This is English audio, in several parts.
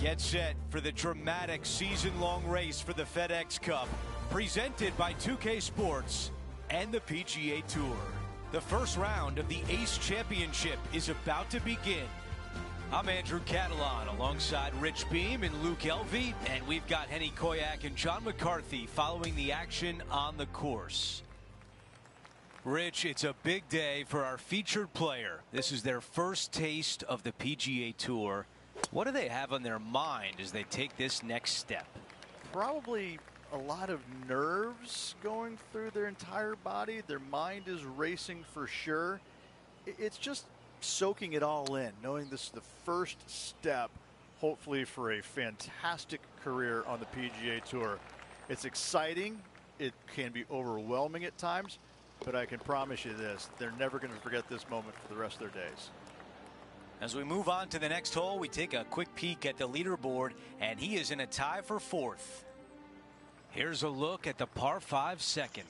Get set for the dramatic season-long race for the FedEx Cup, presented by 2K Sports and the PGA Tour. The first round of the Ace Championship is about to begin. I'm Andrew Catalan alongside Rich Beam and Luke Elvey, and we've got Henny Koyak and John McCarthy following the action on the course. Rich, it's a big day for our featured player. This is their first taste of the PGA Tour. What do they have on their mind as they take this next step? Probably a lot of nerves going through their entire body. Their mind is racing for sure. It's just soaking it all in, knowing this is the first step, hopefully, for a fantastic career on the PGA Tour. It's exciting. It can be overwhelming at times, but I can promise you this, they're never going to forget this moment for the rest of their days. As we move on to the next hole, we take a quick peek at the leaderboard, and he is in a tie for fourth. Here's a look at the par 5 second.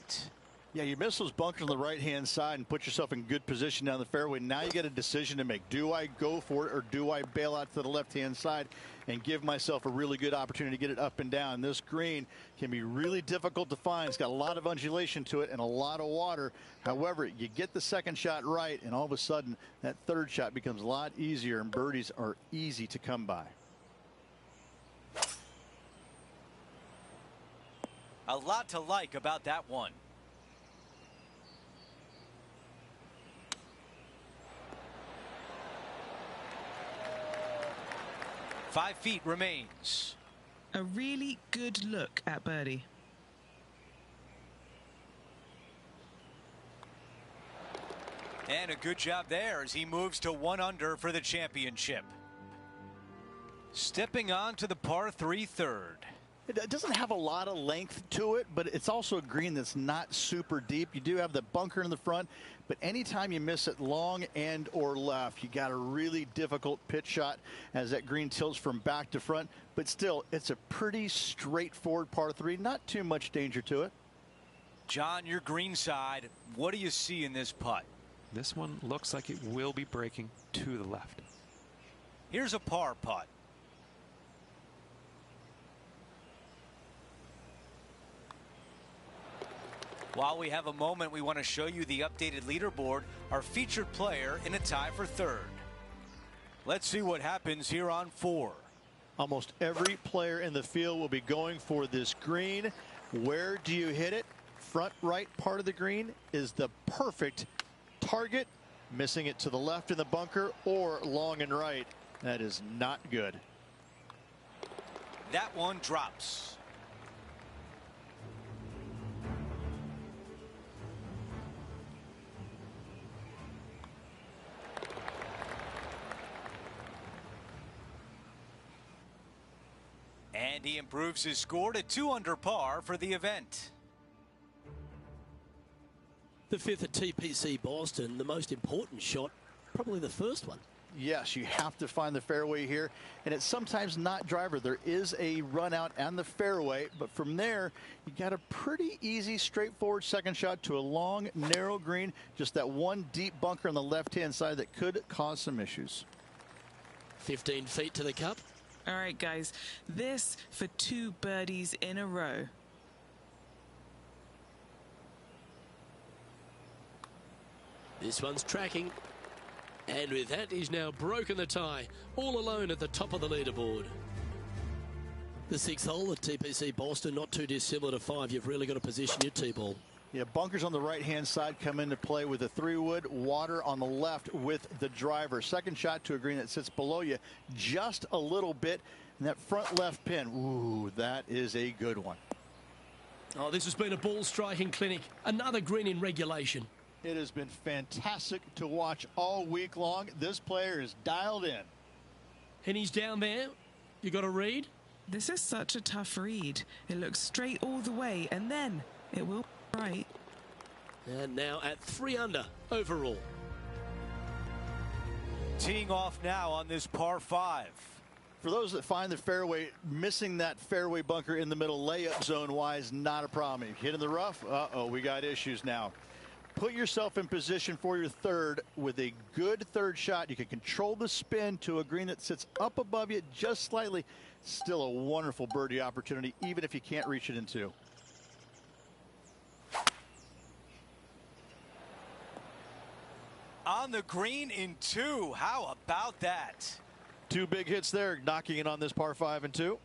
Yeah, you miss those bunkers on the right-hand side and put yourself in good position down the fairway. Now you got a decision to make. Do I go for it, or do I bail out to the left-hand side and give myself a really good opportunity to get it up and down? This green can be really difficult to find. It's got a lot of undulation to it and a lot of water. However, you get the second shot right, and all of a sudden that third shot becomes a lot easier, and birdies are easy to come by. A lot to like about that one. Five feet remains. A really good look at birdie. And a good job there as he moves to 1 under for the championship. Stepping on to the par 3 third. It doesn't have a lot of length to it, but it's also a green that's not super deep. You do have the bunker in the front, but anytime you miss it long and or left, you got a really difficult pitch shot as that green tilts from back to front. But still, it's a pretty straightforward par 3. Not too much danger to it. John, your green side, what do you see in this putt? This one looks like it will be breaking to the left. Here's a par putt. While we have a moment, we want to show you the updated leaderboard, our featured player in a tie for third. Let's see what happens here on 4. Almost every player in the field will be going for this green. Where do you hit it? Front right part of the green is the perfect target. Missing it to the left in the bunker or long and right. That is not good. That one drops. And he improves his score to 2 under par for the event. The 5th at TPC Boston, the most important shot, probably the first one. Yes, you have to find the fairway here, and it's sometimes not driver. There is a run out on the fairway, but from there, you got a pretty easy, straightforward second shot to a long, narrow green. Just that one deep bunker on the left-hand side that could cause some issues. 15 feet to the cup. All right, guys, this for 2 birdies in a row. This one's tracking. And with that, he's now broken the tie, all alone at the top of the leaderboard. The 6th hole at TPC Boston, not too dissimilar to 5. You've really got to position your tee ball. Yeah, bunkers on the right-hand side come into play with the 3-wood, water on the left with the driver. Second shot to a green that sits below you just a little bit. And that front left pin, ooh, that is a good one. Oh, this has been a ball striking clinic. Another green in regulation. It has been fantastic to watch all week long. This player is dialed in. And he's down there. You got a read? This is such a tough read. It looks straight all the way, and then it will right. And now at 3 under overall. Teeing off now on this par 5. For those that find the fairway, missing that fairway bunker in the middle layup zone wise, not a problem. Hitting the rough, uh-oh, we got issues now. put yourself in position for your third with a good third shot. You can control the spin to a green that sits up above you just slightly. Still a wonderful birdie opportunity, even if you can't reach it in two. On the green in two. How about that? Two big hits there, knocking in on this par 5 and 2.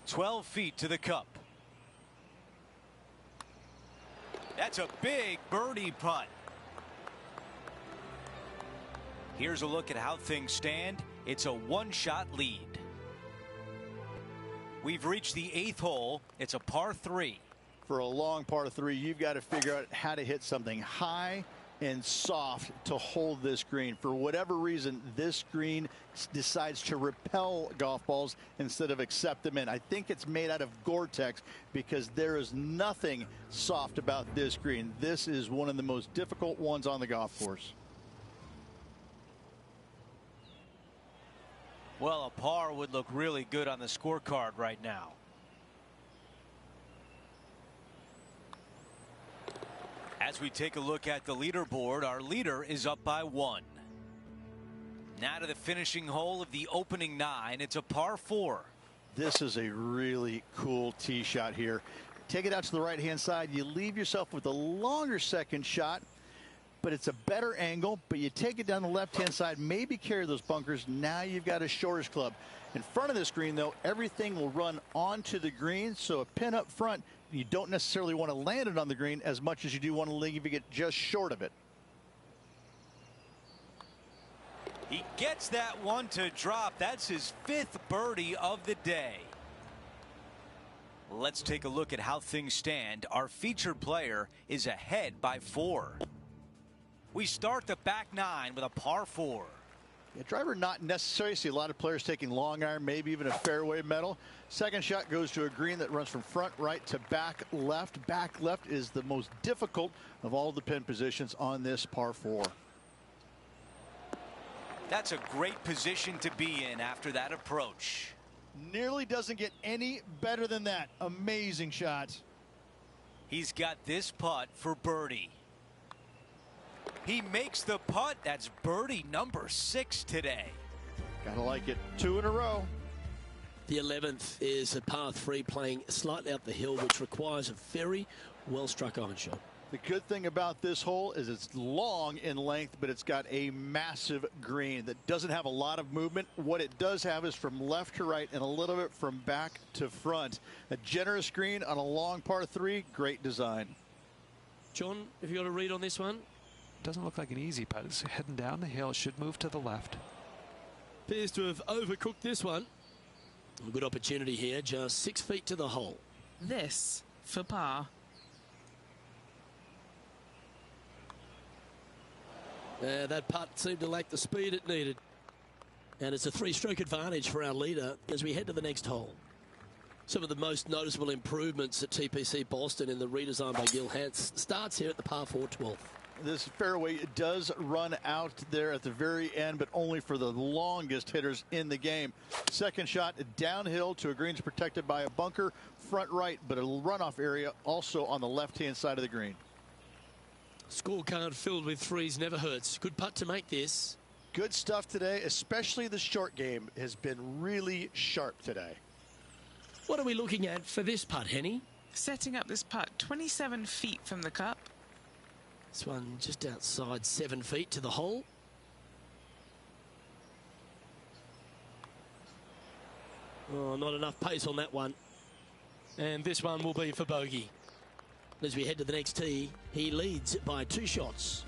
"12 feet to the cup." That's a big birdie putt. Here's a look at how things stand. It's a one-shot lead. We've reached the 8th hole. It's a par 3. For a long par 3, you've got to figure out how to hit something high and soft to hold this green. For whatever reason, this green decides to repel golf balls instead of accept them in. I think it's made out of Gore-Tex because there is nothing soft about this green. This is one of the most difficult ones on the golf course. Well, a par would look really good on the scorecard right now. As we take a look at the leaderboard, our leader is up by 1. Now to the finishing hole of the opening 9. It's a par 4. This is a really cool tee shot here. Take it out to the right-hand side. You leave yourself with a longer second shot, but it's a better angle. But you take it down the left-hand side, maybe carry those bunkers. Now you've got a shortish club. In front of this green, though, everything will run onto the green, so a pin up front, you don't necessarily want to land it on the green as much as you do want to leave it just short of it. He gets that one to drop. That's his 5th birdie of the day. Let's take a look at how things stand. Our featured player is ahead by 4. We start the back 9 with a par 4. Yeah, driver not necessary. See a lot of players taking long iron, maybe even a fairway metal. Second shot goes to a green that runs from front right to back left. Back left is the most difficult of all the pin positions on this par 4. That's a great position to be in after that approach. Nearly doesn't get any better than that. Amazing shot. He's got this putt for birdie. He makes the putt. That's birdie number 6 today. Gotta like it. 2 in a row. The 11th is a par 3 playing slightly up the hill, which requires a very well-struck iron shot. The good thing about this hole is it's long in length, but it's got a massive green that doesn't have a lot of movement. What it does have is from left to right and a little bit from back to front. A generous green on a long par 3. Great design. John, have you got a read on this one? Doesn't look like an easy putt. It's heading down the hill. It should move to the left. Appears to have overcooked this one. A good opportunity here, just 6 feet to the hole. This for par. That putt seemed to lack the speed it needed. And it's a 3-stroke advantage for our leader as we head to the next hole. Some of the most noticeable improvements at TPC Boston in the redesign by Gil Hance starts here at the par 4 12th. This fairway does run out there at the very end, but only for the longest hitters in the game. Second shot downhill to a greens protected by a bunker, front right, but a runoff area also on the left-hand side of the green. Scorecard filled with 3s never hurts. Good putt to make this. Good stuff today, especially the short game has been really sharp today. What are we looking at for this putt, Henny? Setting up this putt 27 feet from the cup. This one just outside 7 feet to the hole. Oh, not enough pace on that one. And this one will be for bogey. As we head to the next tee, he leads by 2 shots.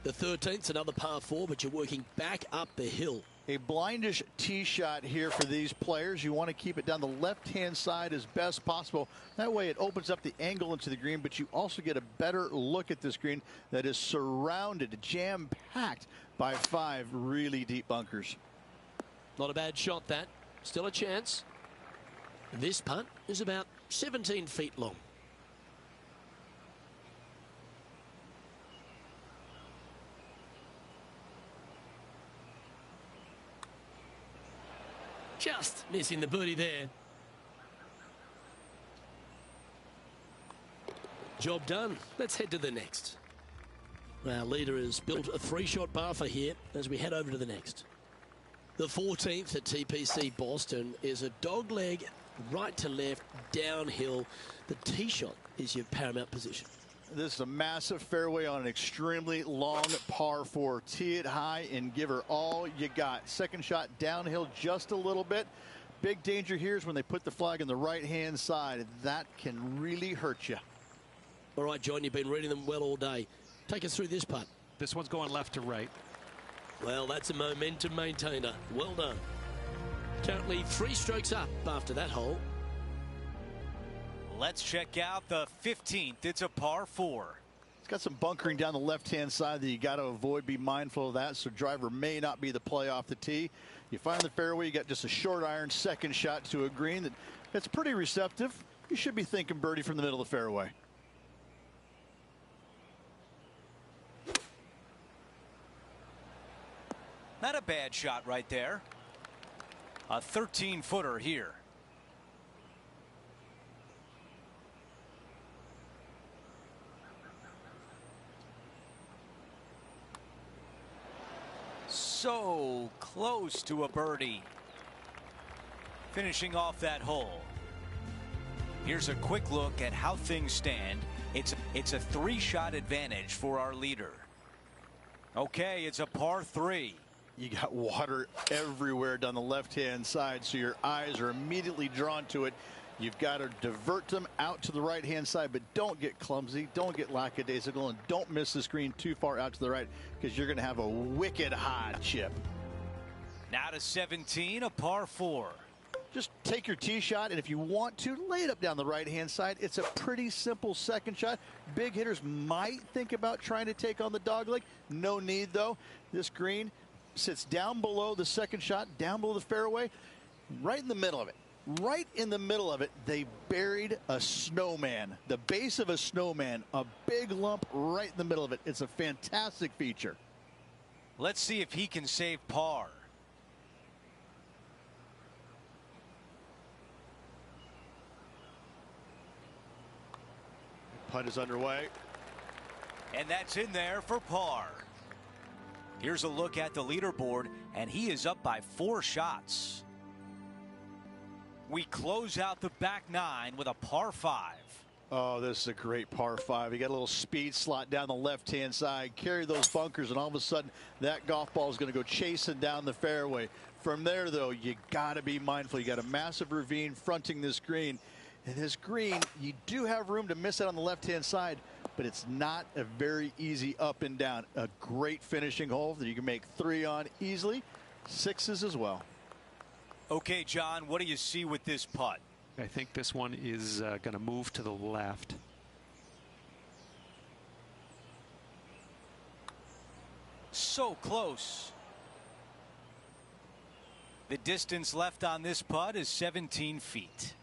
The 13th's another par 4, but you're working back up the hill. A blindish tee shot here for these players. You want to keep it down the left-hand side as best possible. That way it opens up the angle into the green, but you also get a better look at this green that is surrounded, jam-packed by 5 really deep bunkers. Not a bad shot, that. Still a chance. This putt is about 17 feet long. Just missing the birdie there. Job done. Let's head to the next. Our leader has built a 3-shot par for here as we head over to the next. The 14th at TPC Boston is a dogleg right to left, downhill. The tee shot is your paramount position. This is a massive fairway on an extremely long par 4. Tee it high and give her all you got. Second shot downhill just a little bit. Big danger here is when they put the flag on the right-hand side. That can really hurt you. All right, John, you've been reading them well all day. Take us through this putt. This one's going left to right. Well, that's a momentum maintainer. Well done. Currently 3 strokes up after that hole. Let's check out the 15th. It's a par 4. It's got some bunkering down the left-hand side that you got to avoid. Be mindful of that. So driver may not be the play off the tee. You find the fairway. You got just a short iron second shot to a green that's pretty receptive. You should be thinking birdie from the middle of the fairway. Not a bad shot right there. A 13-footer here. So close to a birdie. Finishing off that hole. Here's a quick look at how things stand. It's a 3-shot advantage for our leader. Okay, it's a par 3. You got water everywhere down the left-hand side, so your eyes are immediately drawn to it. You've got to divert them out to the right-hand side, but don't get clumsy, don't get lackadaisical, and don't miss the screen too far out to the right, because you're going to have a wicked high chip. Now to 17, a par 4. Just take your tee shot, and if you want to, lay it up down the right-hand side. It's a pretty simple second shot. Big hitters might think about trying to take on the dogleg. No need, though. This green sits down below the second shot, down below the fairway, right in the middle of it. Right in the middle of it, they buried a snowman, the base of a snowman, a big lump right in the middle of it. It's a fantastic feature. Let's see if he can save par. Putt is underway. And that's in there for par. Here's a look at the leaderboard, and he is up by 4 shots. We close out the back 9 with a par 5. Oh, this is a great par 5. You got a little speed slot down the left-hand side. Carry those bunkers, and all of a sudden, that golf ball is going to go chasing down the fairway. From there, though, you got to be mindful. You got a massive ravine fronting this green. And this green, you do have room to miss it on the left-hand side, but it's not a very easy up and down. A great finishing hole that you can make 3 on easily. 6s as well. Okay, John, what do you see with this putt? I think this one is going to move to the left. So close. The distance left on this putt is 17 feet.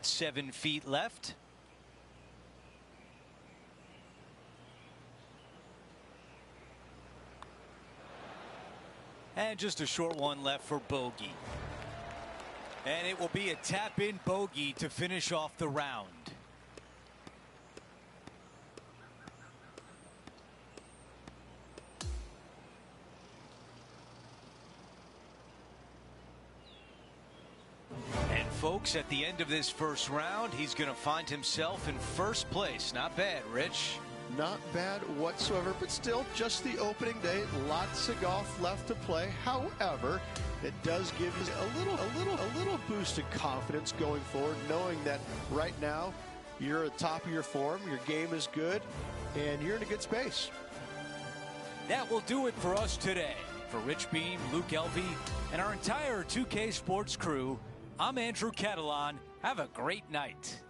Seven feet left. And just a short one left for bogey. And it will be a tap-in bogey to finish off the round. And folks, at the end of this first round, he's going to find himself in first place. Not bad, Rich. Not bad whatsoever, but still just the opening day. Lots of golf left to play. However, it does give you a little boost of confidence going forward, knowing that right now you're at the top of your form, your game is good, and you're in a good space. That will do it for us today. For Rich Beam, Luke Elvey, and our entire 2K Sports crew, I'm Andrew Catalan. Have a great night.